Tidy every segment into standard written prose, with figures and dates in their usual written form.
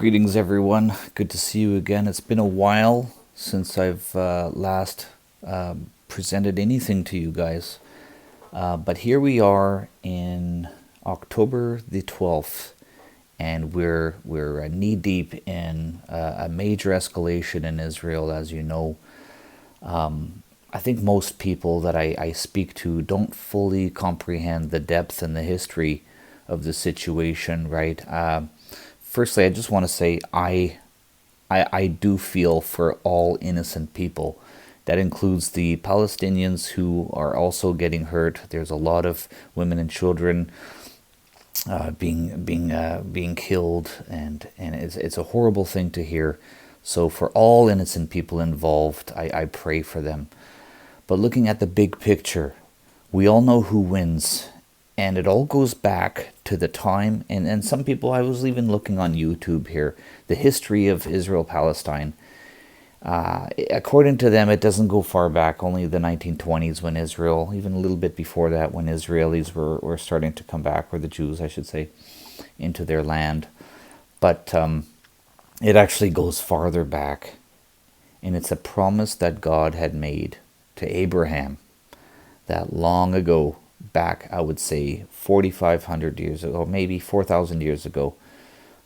Greetings, everyone. Good to see you again. It's been a while since I've last presented anything to you guys, but here we are in October the 12th, and we're knee deep in a major escalation in Israel, as you know. I think most people that I speak to don't fully comprehend the depth and the history of the situation, right? Firstly, I just want to say I do feel for all innocent people. That includes the Palestinians who are also getting hurt. There's a lot of women and children being killed, and it's a horrible thing to hear. So for all innocent people involved, I pray for them. But looking at the big picture, we all know who wins. And it all goes back to the time, and some people, I was even looking on YouTube here, the history of Israel Palestine. According to them, it doesn't go far back, only the 1920s when Israel, even a little bit before that, when Israelis were starting to come back, or the Jews, I should say, into their land. But it actually goes farther back, and it's a promise that God had made to Abraham that long ago, back, I would say, 4,500 years ago, maybe 4,000 years ago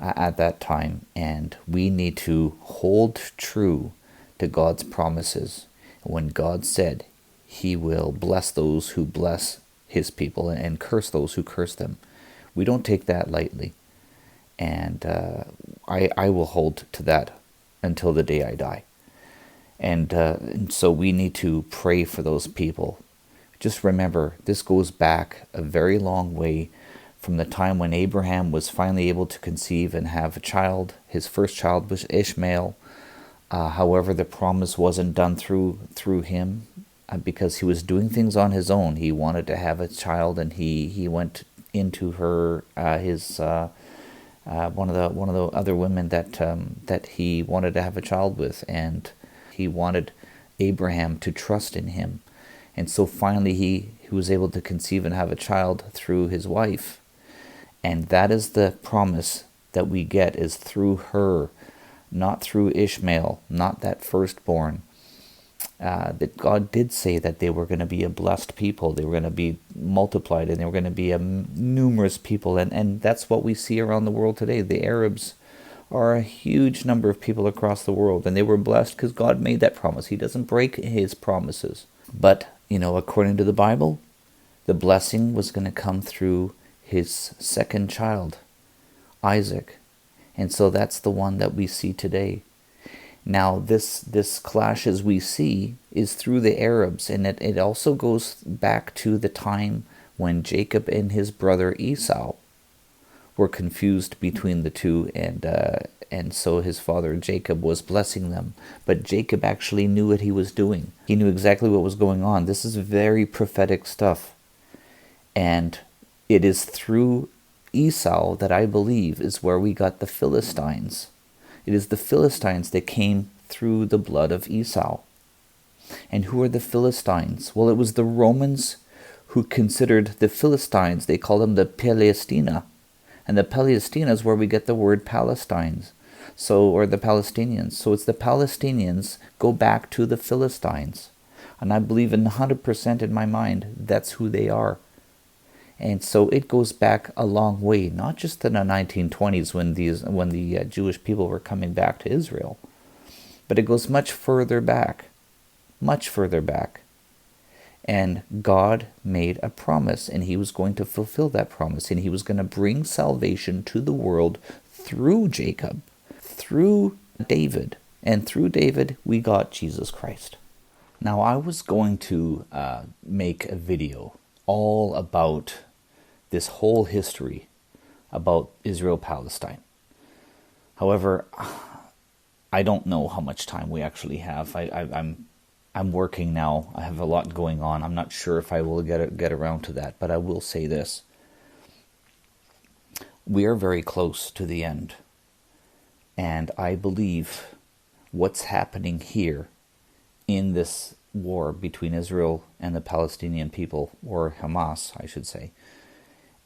at that time. And we need to hold true to God's promises. When God said he will bless those who bless his people and curse those who curse them, we don't take that lightly. And I will hold to that until the day I die. And so we need to pray for those people. Just remember, this goes back a very long way from the time when Abraham was finally able to conceive and have a child. His first child was Ishmael. However, the promise wasn't done through him because he was doing things on his own. He wanted to have a child, and he went into her one of the other women that he wanted to have a child with, and he wanted Abraham to trust in him. And so finally he was able to conceive and have a child through his wife. And that is the promise that we get, is through her, not through Ishmael, not that firstborn. That God did say that they were going to be a blessed people. They were going to be multiplied, and they were going to be a numerous people. And that's what we see around the world today. The Arabs are a huge number of people across the world, and they were blessed because God made that promise. He doesn't break his promises. But according to the Bible, the blessing was going to come through his second child, Isaac. And so that's the one that we see today. Now, this clash, as we see, is through the Arabs, and it also goes back to the time when Jacob and his brother Esau were confused between the two, and so his father Jacob was blessing them. But Jacob actually knew what he was doing. He knew exactly what was going on. This is very prophetic stuff. And it is through Esau that I believe is where we got the Philistines. It is the Philistines that came through the blood of Esau. And who are the Philistines? Well, it was the Romans who considered the Philistines, they called them the Palestina. And the Palestina is where we get the word Palestines, or the Palestinians. So it's the Palestinians go back to the Philistines. And I believe 100% in my mind that's who they are. And so it goes back a long way, not just in the 1920s when the Jewish people were coming back to Israel, but it goes much further back. And God made a promise, and he was going to fulfill that promise, and he was going to bring salvation to the world through Jacob, through David, and through David we got Jesus Christ. Now, I was going to make a video all about this whole history about Israel-Palestine. However, I don't know how much time we actually have. I'm working now. I have a lot going on. I'm not sure if I will get around to that, but I will say this. We are very close to the end. And I believe what's happening here in this war between Israel and the Palestinian people, or Hamas, I should say,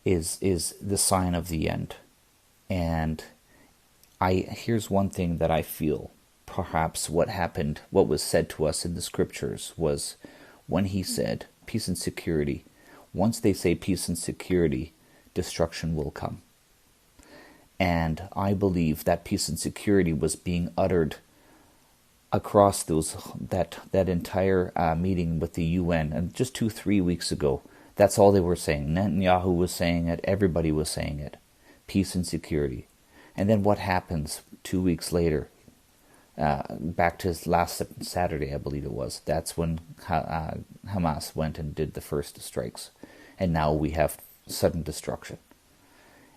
is the sign of the end. And Here's one thing that I feel. Perhaps what happened, what was said to us in the scriptures was when he said peace and security. Once they say peace and security, destruction will come. And I believe that peace and security was being uttered across that entire meeting with the UN, and just 2-3 weeks ago. That's all they were saying. Netanyahu was saying it. Everybody was saying it. Peace and security. And then what happens 2 weeks later? Back to last Saturday, I believe it was. That's when Hamas went and did the first strikes. And now we have sudden destruction.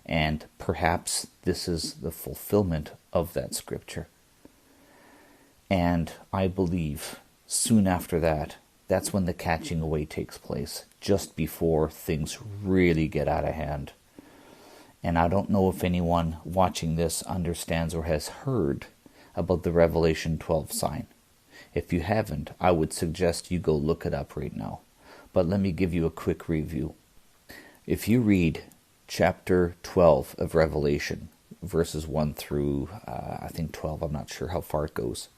And perhaps this is the fulfillment of that scripture. And I believe soon after that, that's when the catching away takes place, just before things really get out of hand. And I don't know if anyone watching this understands or has heard about the Revelation 12 sign. If you haven't, I would suggest you go look it up right now. But let me give you a quick review. If you read chapter 12 of Revelation, verses 1 through, I think 12, I'm not sure how far it goes,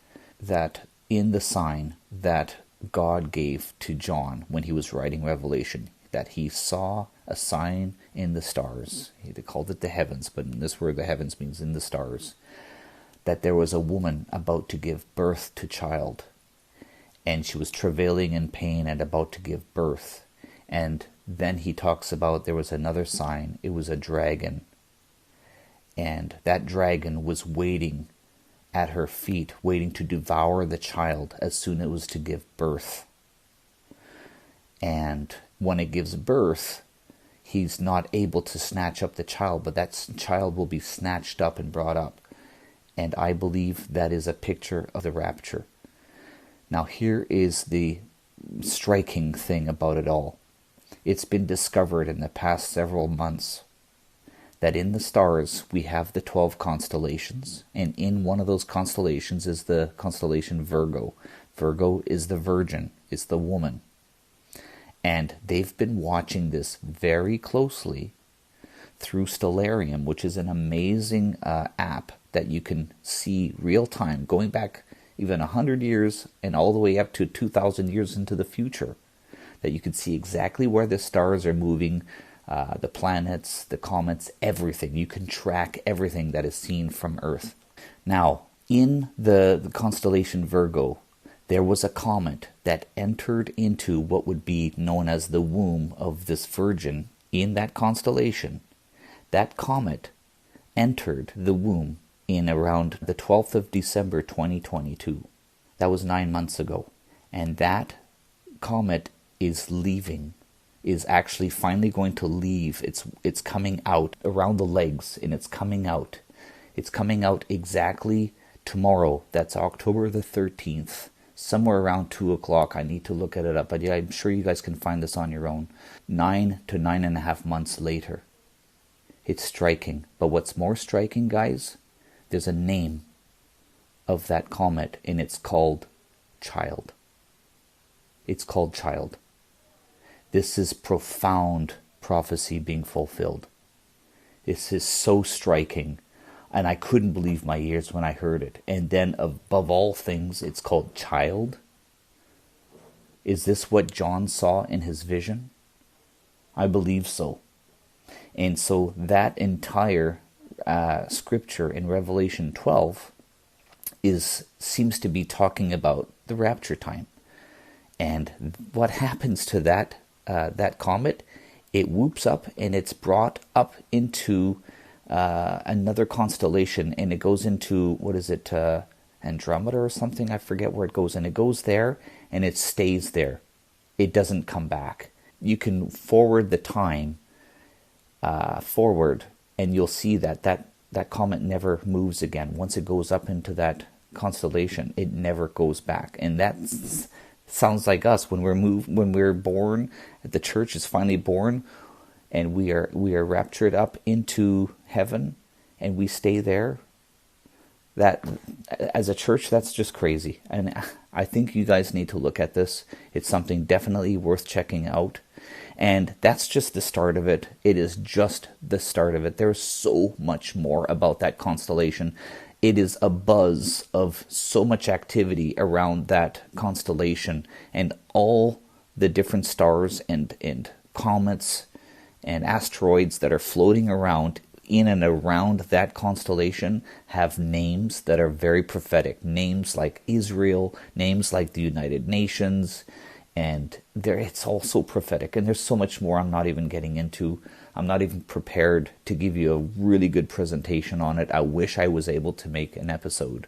that in the sign that God gave to John when he was writing Revelation, that he saw a sign in the stars. They called it the heavens, but in this word the heavens means in the stars. That there was a woman about to give birth to child. And she was travailing in pain and about to give birth. And then he talks about there was another sign. It was a dragon. And that dragon was waiting at her feet, waiting to devour the child as soon as it was to give birth. And when it gives birth, he's not able to snatch up the child, but that child will be snatched up and brought up. And I believe that is a picture of the rapture. Now here is the striking thing about it all. It's been discovered in the past several months that in the stars we have the 12 constellations, and in one of those constellations is the constellation Virgo. Virgo is the virgin, it's the woman. And they've been watching this very closely through Stellarium, which is an amazing app that you can see real time, going back even 100 years and all the way up to 2,000 years into the future, that you can see exactly where the stars are moving, the planets, the comets, everything. You can track everything that is seen from Earth. Now, in the constellation Virgo, there was a comet that entered into what would be known as the womb of this virgin in that constellation. That comet entered the womb in around the 12th of December 2022. That was 9 months ago. And that comet is leaving, is actually finally going to leave. It's coming out around the legs, and it's coming out. It's coming out exactly tomorrow. That's October the 13th. Somewhere around 2 o'clock. I need to look at it up, but yeah, I'm sure you guys can find this on your own. 9 to 9.5 months later. It's striking. But what's more striking, guys, there's a name of that comet, and it's called Child. It's called Child. This is profound prophecy being fulfilled. This is so striking. And I couldn't believe my ears when I heard it. And then above all things, it's called Child. Is this what John saw in his vision? I believe so. And so that entire scripture in Revelation 12 seems to be talking about the rapture time. And what happens to that comet? It whoops up and it's brought up into another constellation, and it goes into, what is it, Andromeda or something? I forget where it goes. And it goes there and it stays there. It doesn't come back. You can forward the time forward, and you'll see that comet never moves again. Once it goes up into that constellation, it never goes back. And that sounds like us when we're born. The church is finally born, and we are raptured up into heaven, and we stay there. That, as a church, that's just crazy. And I think you guys need to look at this. It's something definitely worth checking out. And that's just the start of it. It is just the start of it. There's so much more about that constellation. It is a buzz of so much activity around that constellation, and all the different stars and comets and asteroids that are floating around in and around that constellation have names that are very prophetic. Names like Israel, names like the United Nations, and it's also prophetic. And there's so much more I'm not even getting into. I'm not even prepared to give you a really good presentation on it. I wish I was able to make an episode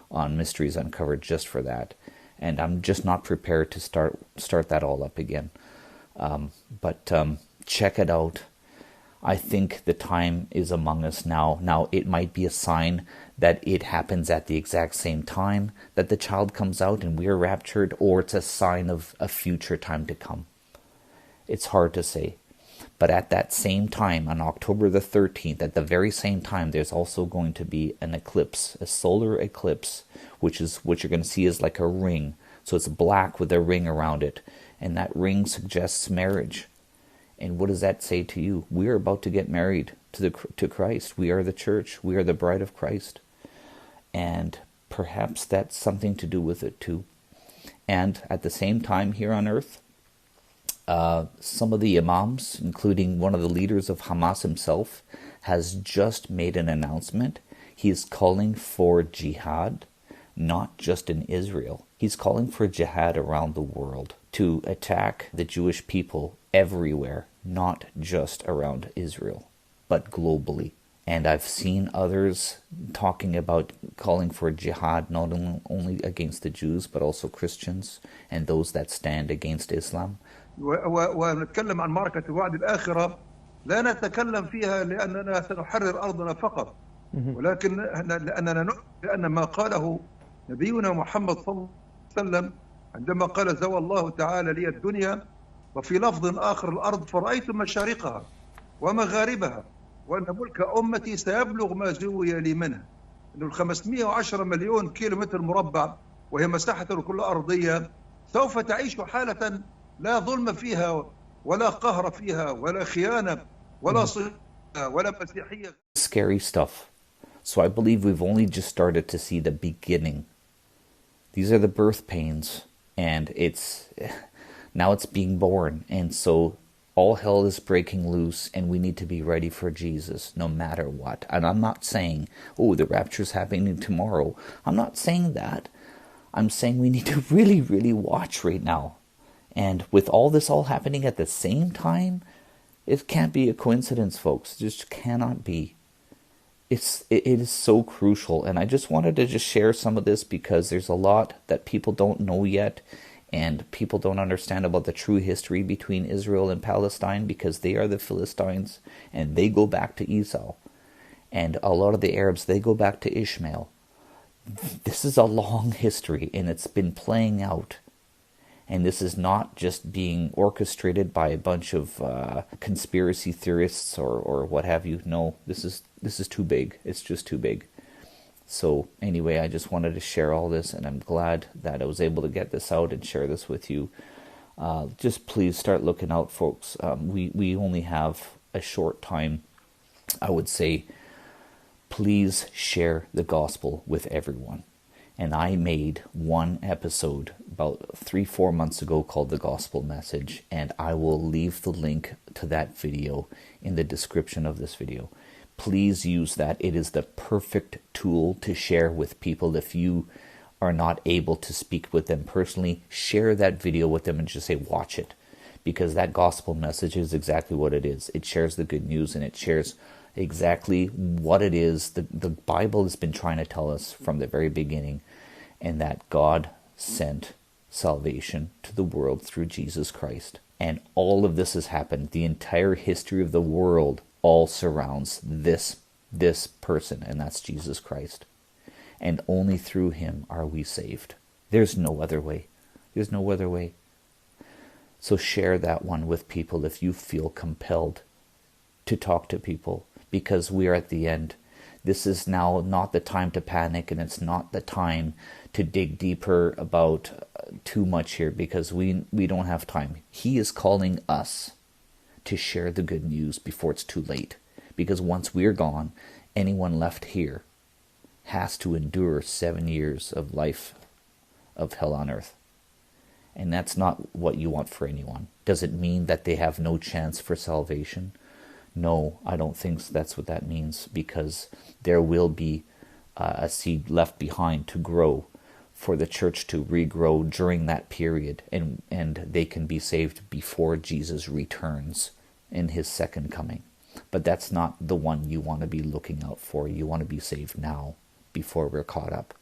on Mysteries Uncovered just for that. And I'm just not prepared to start that all up again. But check it out. I think the time is among us now. Now, it might be a sign that it happens at the exact same time that the child comes out and we are raptured, or it's a sign of a future time to come. It's hard to say. But at that same time, on October the 13th, at the very same time, there's also going to be an eclipse, a solar eclipse, which is what you're going to see is like a ring. So it's black with a ring around it. And that ring suggests marriage. And what does that say to you? We are about to get married to Christ. We are the church. We are the bride of Christ. And perhaps that's something to do with it too. And at the same time here on earth, some of the imams, including one of the leaders of Hamas himself, has just made an announcement. He is calling for jihad, not just in Israel. He's calling for jihad around the world to attack the Jewish people everywhere, not just around Israel, but globally. And I've seen others talking about calling for jihad not only against the Jews, but also Christians and those that stand against Islam. ونتكلم عن معركة الوعد الآخرة لا نتكلم فيها لأننا سنحرر أرضنا فقط ولكن لأننا نؤمن بأن ما قاله نبينا محمد صلى الله عليه وسلم عندما قال زوى الله تعالى لي الدنيا وفي لفظ آخر الأرض فرأيت مشارقها ومغاربها وأن ملك أمتي سيبلغ ما زوي لي منها. إنه 510 مليون كيلومتر مربع وهي مساحة الكرة الأرضية سوف تعيش حالة لا ظلم فيها ولا قهر فيها ولا خيانة ولا صهيونية ولا مسيحية. Scary stuff. So I believe we've only just started to see the beginning. These are the birth pains, and now it's being born, and so all hell is breaking loose, and we need to be ready for Jesus no matter what. And I'm not saying, oh, the rapture's happening tomorrow. I'm not saying that. I'm saying we need to really, really watch right now. And with all this all happening at the same time, it can't be a coincidence, folks. It just cannot be. It is so crucial, and I just wanted to just share some of this because there's a lot that people don't know yet, and people don't understand about the true history between Israel and Palestine, because they are the Philistines, and they go back to Esau. And a lot of the Arabs, they go back to Ishmael. This is a long history, and it's been playing out. And this is not just being orchestrated by a bunch of conspiracy theorists or what have you. No, this is too big. It's just too big. So anyway, I just wanted to share all this, and I'm glad that I was able to get this out and share this with you. Just please start looking out, folks. We only have a short time. I would say, please share the gospel with everyone. And I made one episode about 3-4 months ago called The Gospel Message, and I will leave the link to that video in the description of this video. Please use that. It is the perfect tool to share with people. If you are not able to speak with them personally, share that video with them and just say, watch it. Because that gospel message is exactly what it is. It shares the good news, and it shares exactly what it is the Bible has been trying to tell us from the very beginning, and that God sent salvation to the world through Jesus Christ. And all of this has happened. The entire history of the world all surrounds this person, and that's Jesus Christ. And only through him are we saved. There's no other way. There's no other way. So share that one with people if you feel compelled to talk to people, because we are at the end. This is now not the time to panic, and it's not the time to dig deeper about too much here, because we don't have time. He is calling us to share the good news before it's too late. Because once we're gone, anyone left here has to endure 7 years of life of hell on earth. And that's not what you want for anyone. Does it mean that they have no chance for salvation? No, I don't think that's what that means, because there will be a seed left behind to grow, for the church to regrow during that period, and they can be saved before Jesus returns in his second coming. But that's not the one you want to be looking out for. You want to be saved now, before we're caught up.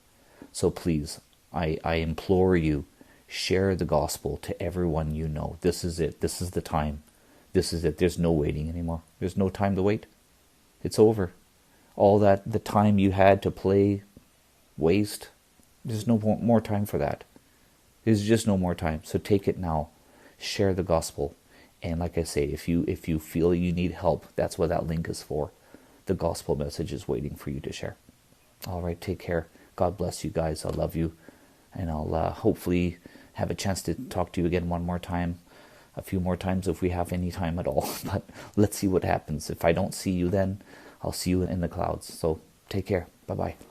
So please, I implore you, share the gospel to everyone you know. This is it. This is the time. This is it. There's no waiting anymore. There's no time to wait. It's over. All that, the time you had to play, waste, there's no more time for that. There's just no more time. So take it now. Share the gospel. And like I say, if you feel you need help, that's what that link is for. The gospel message is waiting for you to share. All right, take care. God bless you guys. I love you. And I'll hopefully have a chance to talk to you again one more time. A few more times if we have any time at all. But let's see what happens. If I don't see you then, I'll see you in the clouds. So take care. Bye-bye.